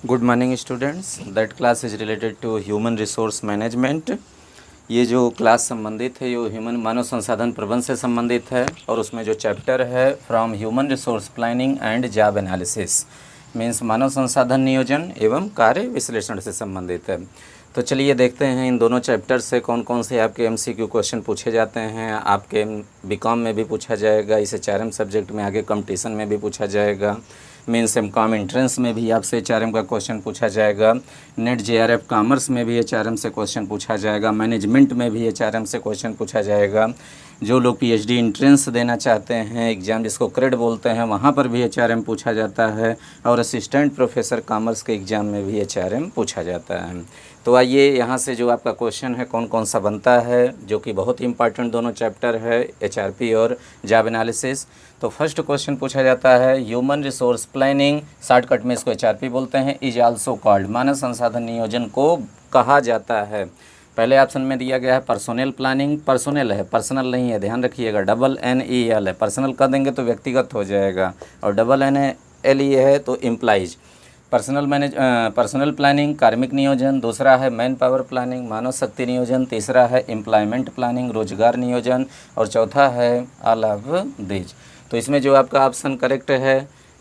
Good morning students. That class is related to human resource management. ये जो class संबंधित है ये ह्यूमन मानव संसाधन प्रबंधन से संबंधित है और उसमें जो चैप्टर है from human resource planning and job analysis means मानव संसाधन नियोजन एवं कार्य विश्लेषण से संबंधित है। तो चलिए देखते हैं इन दोनों चैप्टर से कौन कौन से आपके एमसीक्यू क्वेश्चन पूछे जाते हैं। आपके बीकॉम में भी पूछा जाएगा, इसे एचआरएम सब्जेक्ट में आगे कंपटीशन में भी पूछा जाएगा, मेंस एमकॉम एंट्रेंस में भी आपसे एचआरएम का क्वेश्चन पूछा जाएगा, नेट जेआरएफ कॉमर्स में भी एचआरएम से क्वेश्चन पूछा जाएगा, मैनेजमेंट में भी एचआरएम से क्वेश्चन पूछा जाएगा। जो लोग पीएचडी एंट्रेंस देना चाहते हैं एग्ज़ाम जिसको क्रेड बोलते हैं वहाँ पर भी एचआरएम पूछा जाता है और असिस्टेंट प्रोफेसर कॉमर्स के एग्ज़ाम में भी एचआरएम पूछा जाता है। तो आइए यहाँ से जो आपका क्वेश्चन है कौन कौन सा बनता है, जो कि बहुत ही इंपॉर्टेंट दोनों चैप्टर है एचआरपी और जॉब एनालिसिस। तो फर्स्ट क्वेश्चन पूछा जाता है ह्यूमन रिसोर्स प्लानिंग, शॉर्टकट में इसको एचआरपी बोलते हैं, इज आल्सो कॉल्ड, मानव संसाधन नियोजन को कहा जाता है। पहले ऑप्शन में दिया गया है पर्सोनल प्लानिंग, पर्सोनल है पर्सनल नहीं है, ध्यान रखिएगा, डबल एन ई एल है, पर्सनल कर देंगे तो व्यक्तिगत हो जाएगा और डबल एन एल ई है तो इम्प्लाइज। पर्सनल प्लानिंग कार्मिक नियोजन, दूसरा है मैन पावर प्लानिंग मानव शक्ति नियोजन, तीसरा है एम्प्लॉयमेंट प्लानिंग रोजगार नियोजन और चौथा है ऑल ऑफ दीज। तो इसमें जो आपका ऑप्शन करेक्ट है,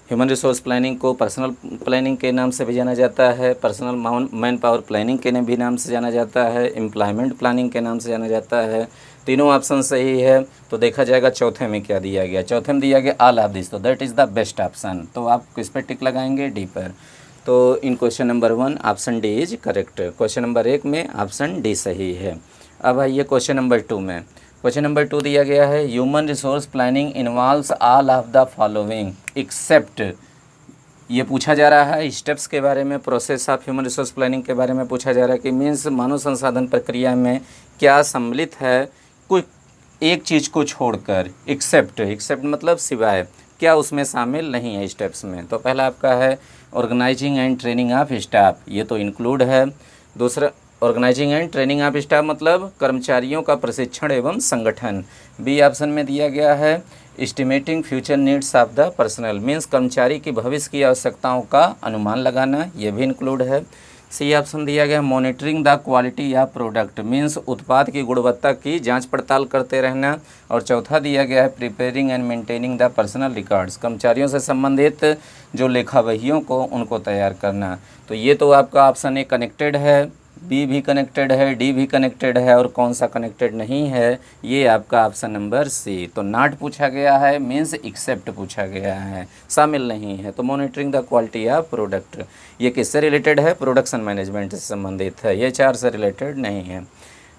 ह्यूमन रिसोर्स प्लानिंग को पर्सनल प्लानिंग के नाम से भी जाना जाता है, पर्सनल मैन पावर प्लानिंग के भी नाम से जाना जाता है, एम्प्लॉयमेंट प्लानिंग के नाम से जाना जाता है। तीनों ऑप्शन सही है। तो देखा जाएगा चौथे में क्या दिया गया, चौथे में दिया गया ऑल ऑफ दिस, तो that is the best option. तो आप किस पर टिक लगाएंगे, डी पर। तो in question number 1 option D is correct. Question number 1 में ऑप्शन डी सही है। अब आइए क्वेश्चन नंबर 2 में। क्वेश्चन नंबर 2 दिया गया है human resource planning involves all of the following except. ये पूछा जा रहा है स्टेप्स के बारे में, process of human resource planning के बारे में पूछा जा रहा है कि मीन्स मानव संसाधन प्रक्रिया में क्या सम्मिलित है, कोई एक चीज़ को छोड़कर, एक्सेप्ट मतलब सिवाय, क्या उसमें शामिल नहीं है स्टेप्स में। तो पहला आपका है organizing and training of staff, ये तो इंक्लूड है। दूसरा organizing and training of staff मतलब कर्मचारियों का प्रशिक्षण एवं संगठन। बी ऑप्शन में दिया गया है estimating future needs of the personal, means कर्मचारी की भविष्य की आवश्यकताओं का अनुमान लगाना, ये भी इंक्लूड है। सी ऑप्शन दिया गया मॉनिटरिंग द क्वालिटी या प्रोडक्ट, मीन्स उत्पाद की गुणवत्ता की जांच पड़ताल करते रहना। और चौथा दिया गया है preparing and maintaining the personal records, कर्मचारियों से संबंधित जो लेखा वहियों को उनको तैयार करना। तो ये तो आपका ऑप्शन ए कनेक्टेड है, बी भी कनेक्टेड है, डी भी कनेक्टेड है और कौन सा कनेक्टेड नहीं है, ये आपका ऑप्शन नंबर सी। तो नॉट पूछा गया है मीन्स एक्सेप्ट पूछा गया है, शामिल नहीं है। तो monitoring the quality of product ये किससे रिलेटेड है, प्रोडक्शन मैनेजमेंट से संबंधित है, ये 4 से रिलेटेड नहीं है।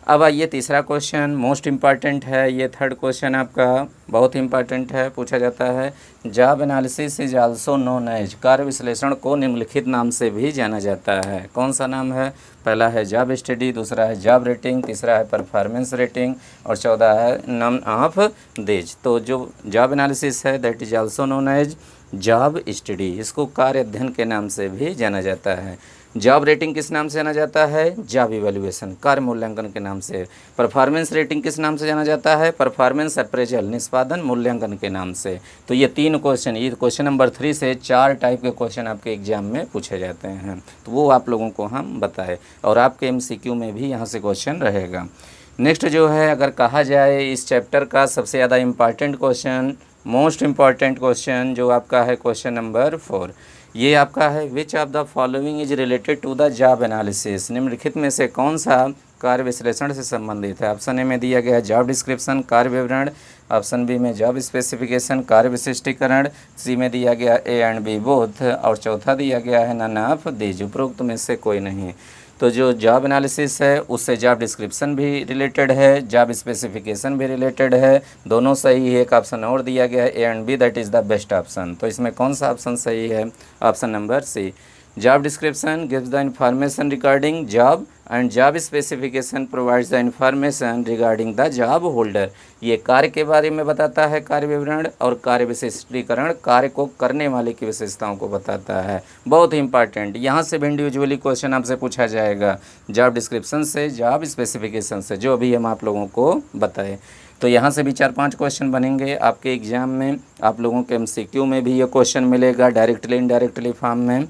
अब आइए तीसरा क्वेश्चन मोस्ट इम्पॉर्टेंट है, ये थर्ड क्वेश्चन आपका बहुत इंपॉर्टेंट है। पूछा जाता है job analysis is also known as, कार्य विश्लेषण को निम्नलिखित नाम से भी जाना जाता है। कौन सा नाम है, पहला है जॉब स्टडी, दूसरा है जॉब रेटिंग, तीसरा है परफॉर्मेंस रेटिंग और चौथा है नम ऑफ दीज। तो जो जॉब एनालिसिस है that is also known as job study, इसको कार्य अध्ययन के नाम से भी जाना जाता है। जॉब रेटिंग किस नाम से जाना जाता है, जॉब इवैल्यूएशन कार्य मूल्यांकन के नाम से। परफॉर्मेंस रेटिंग किस नाम से जाना जाता है, परफॉर्मेंस अप्रेजल निष्पादन मूल्यांकन के नाम से। तो ये 3 क्वेश्चन, ये क्वेश्चन नंबर 3 से 4 टाइप के क्वेश्चन आपके एग्जाम में पूछे जाते हैं, तो वो आप लोगों को हम बताए और आपके एमसीक्यू में भी यहाँ से क्वेश्चन रहेगा। नेक्स्ट जो है अगर कहा जाए इस चैप्टर का सबसे ज़्यादा important question, most important question जो आपका है क्वेश्चन नंबर 4, ये आपका है which of the following is related to the job analysis, निम्नलिखित में से कौन सा कार्य विश्लेषण से संबंधित है। ऑप्शन ए में दिया गया जॉब डिस्क्रिप्शन कार्य विवरण, ऑप्शन बी में जॉब स्पेसिफिकेशन कार्य विशिष्टीकरण, सी में दिया गया ए एंड बी बोथ और चौथा दिया गया है नन ऑफ दीज, उपरोक्त में से कोई नहीं। तो जो जॉब एनालिसिस है उससे जॉब डिस्क्रिप्शन भी रिलेटेड है, जॉब स्पेसिफिकेशन भी रिलेटेड है, दोनों सही है। एक ऑप्शन और दिया गया है A and B that is the best option. तो इसमें कौन सा ऑप्शन सही है, option number C. Job description gives the information regarding job and job specification provides the information regarding the job holder, ये कार्य के बारे में बताता है कार्य विवरण, और कार्य विशिष्टीकरण कार्य को करने वाले की विशेषताओं को बताता है। बहुत ही इंपॉर्टेंट, यहाँ से भी इंडिविजुअली क्वेश्चन आपसे पूछा जाएगा जॉब डिस्क्रिप्शन से जॉब स्पेसिफिकेशन से, जो अभी हम आप लोगों को बताए। तो यहाँ से भी 4-5 क्वेश्चन बनेंगे आपके एग्जाम में, आप लोगों के एमसीक्यू में भी ये क्वेश्चन मिलेगा डायरेक्टली इनडायरेक्टली फॉर्म में।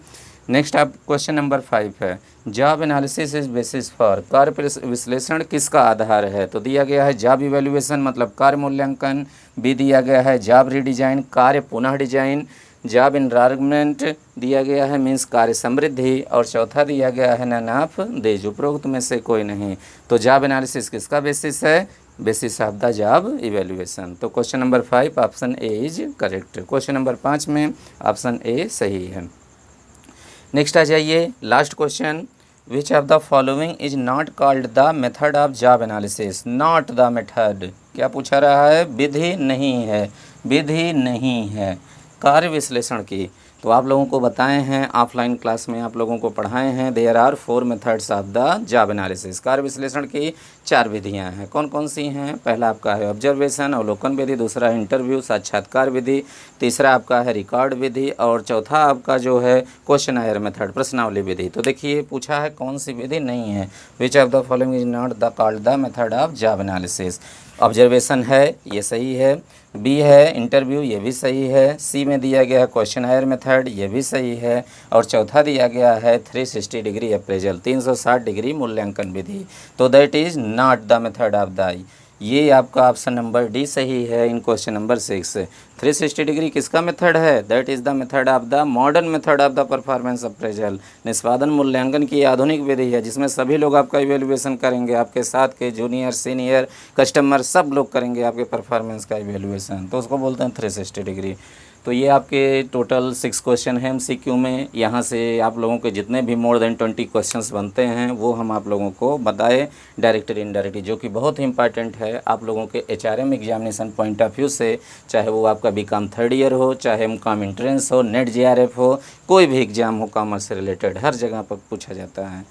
नेक्स्ट आप क्वेश्चन नंबर 5 है, job analysis is basis for, कार्य विश्लेषण किसका आधार है? तो दिया गया है जॉब इवैल्यूएशन मतलब कार्य मूल्यांकन, बी दिया गया है जॉब रीडिजाइन कार्य पुनः डिजाइन, जॉब इन्वायरमेंट दिया गया है मीन्स कार्य समृद्धि, और चौथा दिया गया है नन ऑफ दीज, उपरोक्त में से कोई नहीं। तो जॉब एनालिसिस किसका बेसिस है? Basis of the job evaluation. तो question number 5 option A is correct. Question number 5 में ऑप्शन ए सही है। नेक्स्ट आ जाइए last question, which of the following is not called the method of job analysis? Not the method, क्या पूछा रहा है? विधि नहीं है, विधि नहीं है कार्य विश्लेषण की। तो आप लोगों को बताए हैं ऑफलाइन क्लास में, आप लोगों को पढ़ाए हैं, there are 4 methods of the job analysis. कार्य विश्लेषण की 4 विधियां हैं। कौन कौन सी हैं? पहला आपका है ऑब्जर्वेशन अवलोकन विधि, दूसरा इंटरव्यू साक्षात्कार विधि, तीसरा आपका है रिकॉर्ड विधि, और चौथा आपका जो है क्वेश्चनायर मेथड प्रश्नावली विधि। तो देखिए पूछा है कौन सी विधि नहीं है, which of the following is not the called the method of job analysis? Observation है, ये सही है, बी है इंटरव्यू, ये भी सही है, सी में दिया गया है क्वेश्चनायर मेथड, ये भी सही है, और चौथा दिया गया है 360 डिग्री अप्रेजल 360 डिग्री मूल्यांकन विधि। तो that is not the method of the, ये आपका ऑप्शन नंबर डी सही है इन क्वेश्चन नंबर 6। 360 डिग्री किसका मेथड है? That is the method of the modern method of the performance appraisal. निष्पादन मूल्यांकन की आधुनिक विधि है जिसमें सभी लोग आपका इवेल्युएशन करेंगे, आपके साथ के जूनियर सीनियर कस्टमर सब लोग करेंगे आपके परफॉर्मेंस का इवेल्युएशन, तो उसको बोलते हैं 360 डिग्री। तो ये आपके टोटल 6 क्वेश्चन हैं MCQ में। यहाँ से आप लोगों के जितने भी मोर देन 20 क्वेश्चंस बनते हैं वो हम आप लोगों को बताए डायरेक्टली इनडायरेक्टली, जो कि बहुत ही इंपॉर्टेंट है आप लोगों के HRM examination point of view से। चाहे वो आपका BCom 3rd ईयर हो, चाहे MCom एंट्रेंस हो, नेट JRF हो, कोई भी एग्ज़ाम हो कॉमर्स से रिलेटेड, हर जगह पर पूछा जाता है।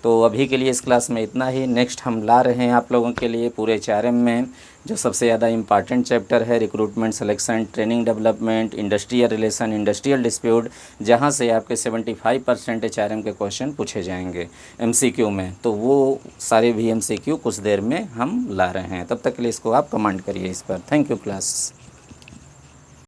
तो अभी के लिए इस क्लास में इतना ही। नेक्स्ट हम ला रहे हैं आप लोगों के लिए पूरे HRM में जो सबसे ज़्यादा इम्पॉर्टेंट चैप्टर है recruitment selection training development industrial relation industrial dispute, जहां से आपके 75% HRM के क्वेश्चन पूछे जाएंगे MCQ में। तो वो सारे भी MCQ कुछ देर में हम ला रहे हैं, तब तक के लिए इसको आप कमेंट करिए इस पर। Thank you class.